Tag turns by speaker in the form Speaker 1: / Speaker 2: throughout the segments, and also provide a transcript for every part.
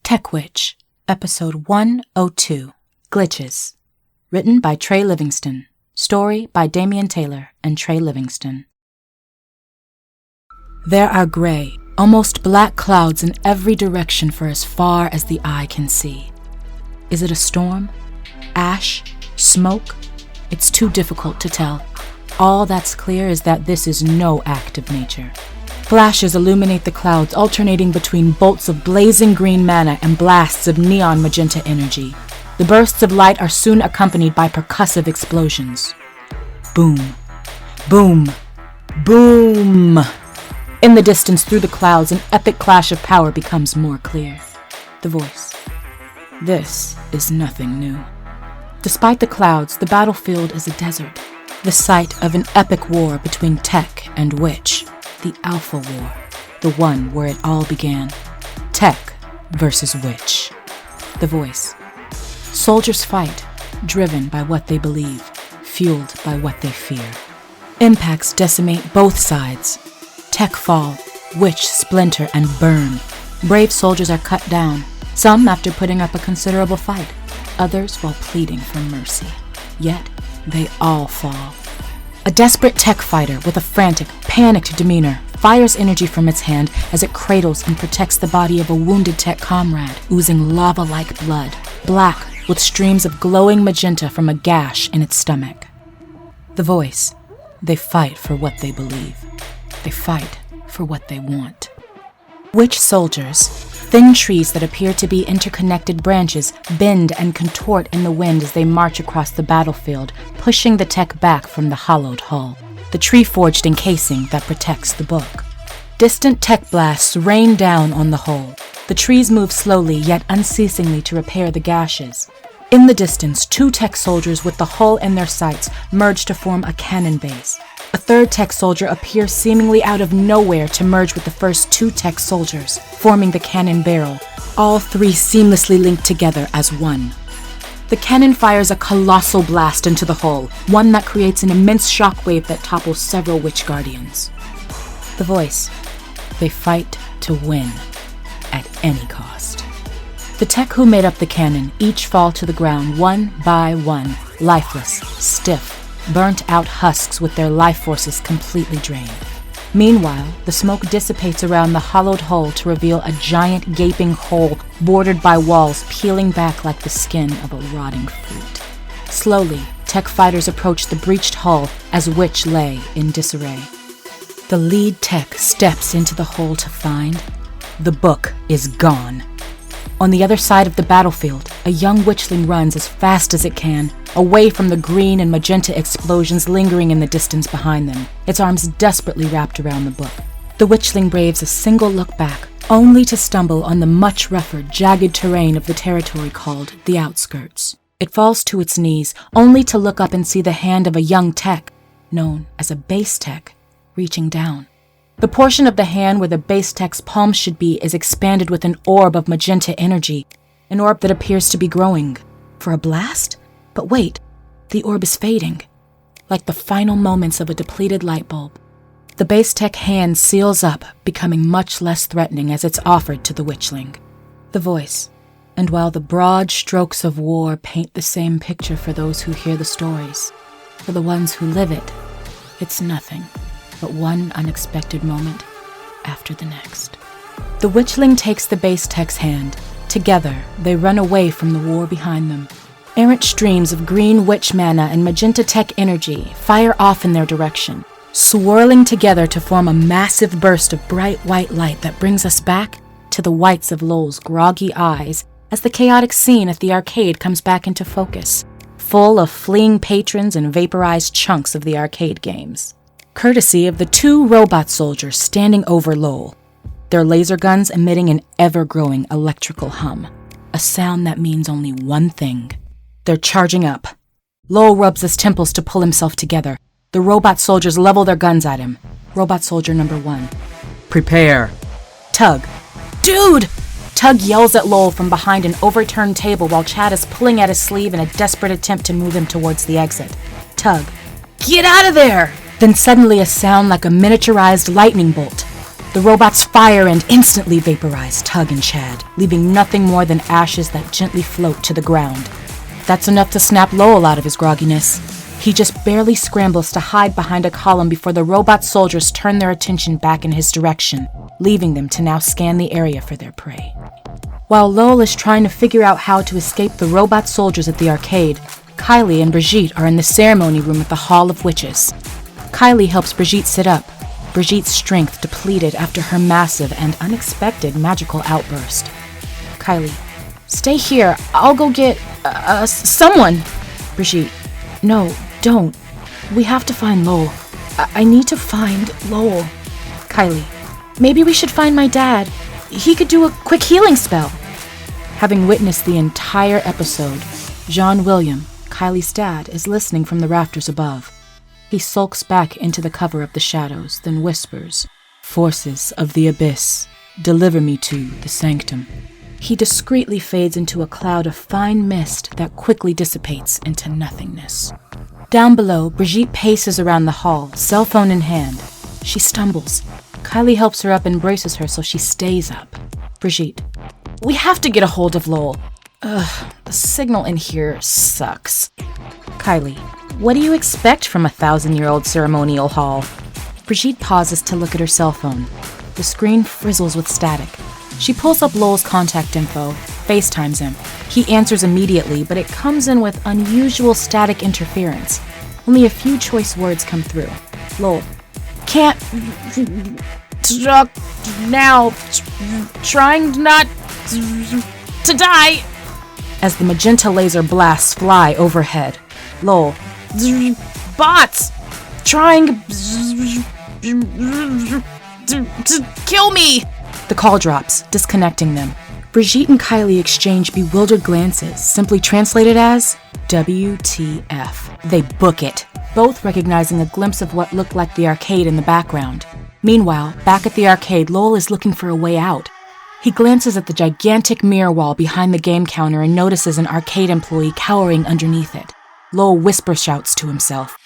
Speaker 1: Tech Witch, Episode 102, Glitches. Written by Trey Livingston. Story by Damion Taylor and Trey Livingston. There are gray, almost black clouds in every direction for as far as the eye can see. Is it a storm? Ash? Smoke? It's too difficult to tell. All that's clear is that this is no act of nature. Flashes illuminate the clouds, alternating between bolts of blazing green mana and blasts of neon magenta energy. The bursts of light are soon accompanied by percussive explosions. Boom. Boom. Boom. In the distance through the clouds, an epic clash of power becomes more clear. The voice. This is nothing new. Despite the clouds, the battlefield is a desert, the site of an epic war between Tech and Witch. The Alpha War, the one where it all began. Tech versus Witch. The voice. Soldiers fight, driven by what they believe, fueled by what they fear. Impacts decimate both sides. Tech fall, Witch splinter and burn. Brave soldiers are cut down, some after putting up a considerable fight, others while pleading for mercy. Yet, they all fall. A desperate Tech fighter with a frantic, panicked demeanor fires energy from its hand as it cradles and protects the body of a wounded Tech comrade, oozing lava-like blood, black with streams of glowing magenta from a gash in its stomach. The voice. They fight for what they believe. They fight for what they want. Witch soldiers, thin trees that appear to be interconnected branches, bend and contort in the wind as they march across the battlefield, pushing the Tech back from the hollowed hull, the tree-forged encasing that protects the book. Distant Tech blasts rain down on the hull. The trees move slowly yet unceasingly to repair the gashes. In the distance, two Tech soldiers with the hull in their sights merge to form a cannon base. A third Tech soldier appears seemingly out of nowhere to merge with the first two Tech soldiers, forming the cannon barrel, all three seamlessly linked together as one. The cannon fires a colossal blast into the hull, one that creates an immense shockwave that topples several Witch Guardians. The voice. They fight to win, at any cost. The Tech who made up the cannon each fall to the ground one by one, lifeless, stiff, burnt-out husks with their life forces completely drained. Meanwhile, the smoke dissipates around the hollowed hull to reveal a giant gaping hole bordered by walls peeling back like the skin of a rotting fruit. Slowly, Tech fighters approach the breached hull as Witch lay in disarray. The lead Tech steps into the hole to find the book is gone. On the other side of the battlefield, a young witchling runs as fast as it can, away from the green and magenta explosions lingering in the distance behind them, its arms desperately wrapped around the book. The witchling braves a single look back, only to stumble on the much rougher, jagged terrain of the territory called the Outskirts. It falls to its knees, only to look up and see the hand of a young Tech, known as a base Tech, reaching down. The portion of the hand where the base Tech's palm should be is expanded with an orb of magenta energy, an orb that appears to be growing. For a blast? But wait, the orb is fading, like the final moments of a depleted light bulb. The base Tech hand seals up, becoming much less threatening as it's offered to the witchling. The voice. And while the broad strokes of war paint the same picture for those who hear the stories, for the ones who live it, it's nothing but one unexpected moment after the next. The witchling takes the base Tech's hand. Together, they run away from the war behind them. Errant streams of green witch mana and magenta Tech energy fire off in their direction, swirling together to form a massive burst of bright white light that brings us back to the whites of Lowell's groggy eyes as the chaotic scene at the arcade comes back into focus, full of fleeing patrons and vaporized chunks of the arcade games. Courtesy of the two robot soldiers standing over Lowell, their laser guns emitting an ever-growing electrical hum, a sound that means only one thing. They're charging up. Lowell rubs his temples to pull himself together. The robot soldiers level their guns at him. Robot soldier number 1.
Speaker 2: Prepare.
Speaker 1: Tug. Dude! Tug yells at Lowell from behind an overturned table while Chad is pulling at his sleeve in a desperate attempt to move him towards the exit. Tug. Get out of there! Then suddenly a sound like a miniaturized lightning bolt. The robots fire and instantly vaporize Tug and Chad, leaving nothing more than ashes that gently float to the ground. That's enough to snap Lowell out of his grogginess. He just barely scrambles to hide behind a column before the robot soldiers turn their attention back in his direction, leaving them to now scan the area for their prey. While Lowell is trying to figure out how to escape the robot soldiers at the arcade, Kylie and Bridgette are in the ceremony room at the Hall of Witches. Kylie helps Bridgette sit up, Bridgette's strength depleted after her massive and unexpected magical outburst. Kylie, stay here. I'll go get, someone. Bridgette, no, don't. We have to find Lowell. I need to find Lowell. Kylie, maybe we should find my dad. He could do a quick healing spell. Having witnessed the entire episode, Jean William, Kylie's dad, is listening from the rafters above. He sulks back into the cover of the shadows, then whispers, "Forces of the abyss, deliver me to the sanctum." He discreetly fades into a cloud of fine mist that quickly dissipates into nothingness. Down below, Bridgette paces around the hall, cell phone in hand. She stumbles. Kylie helps her up and braces her so she stays up. Bridgette, we have to get a hold of Lowell. The signal in here sucks. Kylie, what do you expect from a 1,000-year-old ceremonial hall? Bridgette pauses to look at her cell phone. The screen frizzles with static. She pulls up Lowell's contact info, FaceTimes him. He answers immediately, but it comes in with unusual static interference. Only a few choice words come through. Lowell, can't talk now, trying not to die. As the magenta laser blasts fly overhead, Lowell, bots trying to kill me. The call drops, disconnecting them. Bridgette and Kylie exchange bewildered glances, simply translated as WTF. They book it, both recognizing a glimpse of what looked like the arcade in the background. Meanwhile, back at the arcade, Lowell is looking for a way out. He glances at the gigantic mirror wall behind the game counter and notices an arcade employee cowering underneath it. Lowell whisper shouts to himself,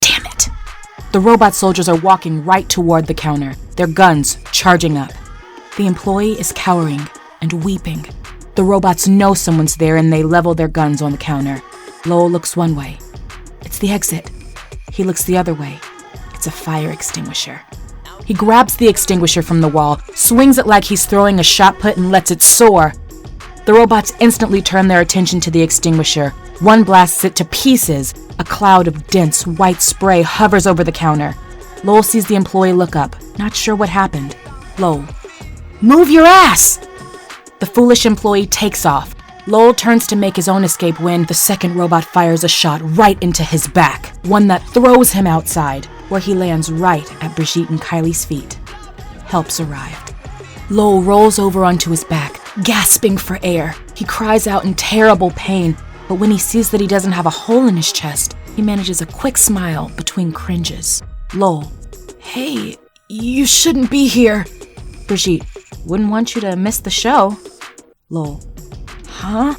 Speaker 1: "Damn it!" The robot soldiers are walking right toward the counter, their guns charging up. The employee is cowering and weeping. The robots know someone's there and they level their guns on the counter. Lowell looks one way. It's the exit. He looks the other way. It's a fire extinguisher. He grabs the extinguisher from the wall, swings it like he's throwing a shot put and lets it soar. The robots instantly turn their attention to the extinguisher. One blasts it to pieces. A cloud of dense white spray hovers over the counter. Lowell sees the employee look up, not sure what happened. Lowell, move your ass! The foolish employee takes off. Lowell turns to make his own escape when the second robot fires a shot right into his back, one that throws him outside, where he lands right at Bridgette and Kylie's feet. Help's arrived. Lowell rolls over onto his back, gasping for air. He cries out in terrible pain, but when he sees that he doesn't have a hole in his chest, he manages a quick smile between cringes. Lowell, hey, you shouldn't be here. Bridgette, wouldn't want you to miss the show. Lowell, huh?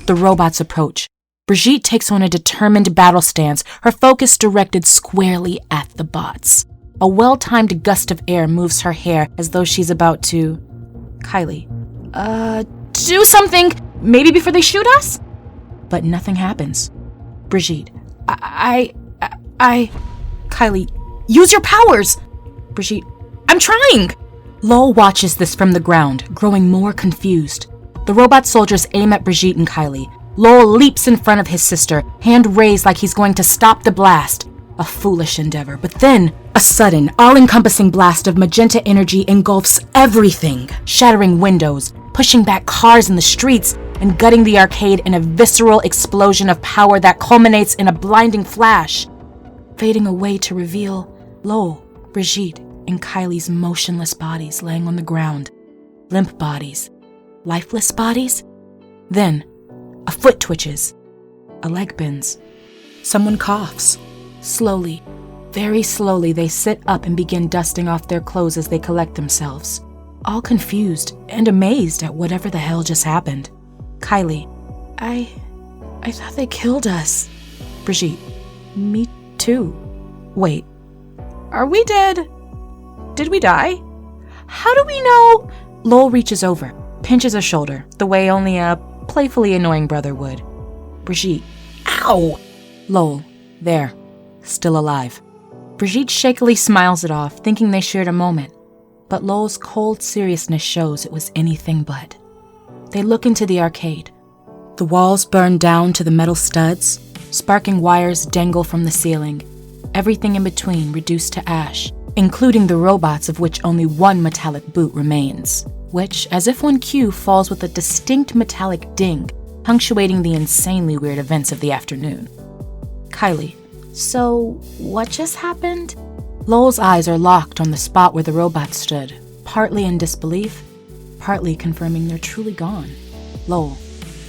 Speaker 1: The robots approach. Bridgette takes on a determined battle stance, her focus directed squarely at the bots. A well-timed gust of air moves her hair as though she's about to... Kylie, do something, maybe before they shoot us? But nothing happens. Bridgette, Kylie, use your powers! Bridgette, I'm trying! Lowell watches this from the ground, growing more confused. The robot soldiers aim at Bridgette and Kylie. Lowell leaps in front of his sister, hand raised like he's going to stop the blast. A foolish endeavor, but then a sudden, all-encompassing blast of magenta energy engulfs everything, shattering windows, pushing back cars in the streets, and gutting the arcade in a visceral explosion of power that culminates in a blinding flash, fading away to reveal Lowell, Bridgette, and Kylie's motionless bodies laying on the ground. Limp bodies. Lifeless bodies? Then, a foot twitches. A leg bends. Someone coughs. Slowly, very slowly, they sit up and begin dusting off their clothes as they collect themselves, all confused and amazed at whatever the hell just happened. Kylie, I thought they killed us. Bridgette, me too. Wait, are we dead? Did we die? How do we know? Lowell reaches over, pinches her shoulder, the way only a playfully annoying brother would. Bridgette. Ow! Lowell. There. Still alive. Bridgette shakily smiles it off, thinking they shared a moment. But Lowell's cold seriousness shows it was anything but. They look into the arcade. The walls burn down to the metal studs. Sparking wires dangle from the ceiling. Everything in between reduced to ash, including the robots of which only one metallic boot remains, which, as if on cue, falls with a distinct metallic ding, punctuating the insanely weird events of the afternoon. Kylie. So, what just happened? Lowell's eyes are locked on the spot where the robot stood, partly in disbelief, partly confirming they're truly gone. Lowell.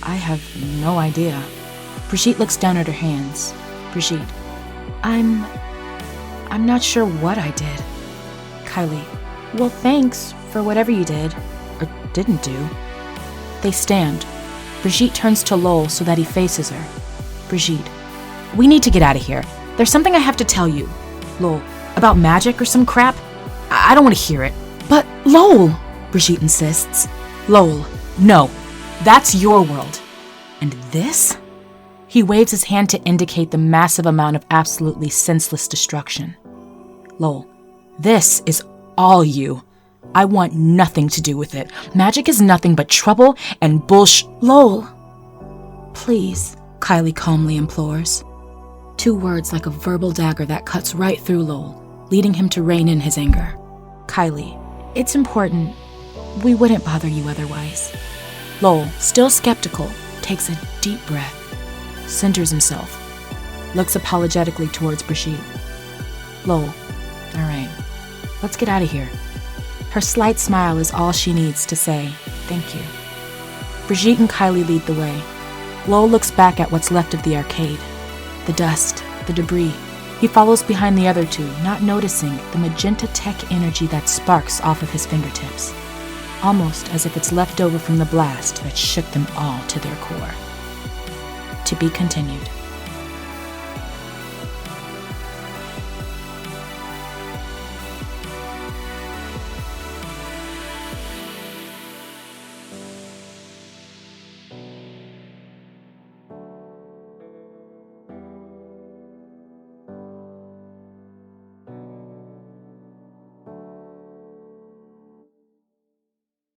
Speaker 1: I have no idea. Bridgette looks down at her hands. Bridgette. I'm not sure what I did. Kylie. Well, thanks for whatever you did, or didn't do. They stand. Bridgette turns to Lowell so that he faces her. Bridgette. We need to get out of here. There's something I have to tell you. Lowell. About magic or some crap? I don't want to hear it. But Lowell, Bridgette insists. Lowell. No. That's your world. And this? He waves his hand to indicate the massive amount of absolutely senseless destruction. Lowell. This is all you. I want nothing to do with it. Magic is nothing but trouble and Lowell. Please, Kylie calmly implores. 2 words like a verbal dagger that cuts right through Lowell, leading him to rein in his anger. Kylie. It's important. We wouldn't bother you otherwise. Lowell, still skeptical, takes a deep breath, centers himself, looks apologetically towards Bridgette. Lowell. All right, let's get out of here. Her slight smile is all she needs to say, thank you. Bridgette and Kylie lead the way. Lowell looks back at what's left of the arcade. The dust, the debris. He follows behind the other 2, not noticing the magenta tech energy that sparks off of his fingertips. Almost as if it's left over from the blast that shook them all to their core. To be continued.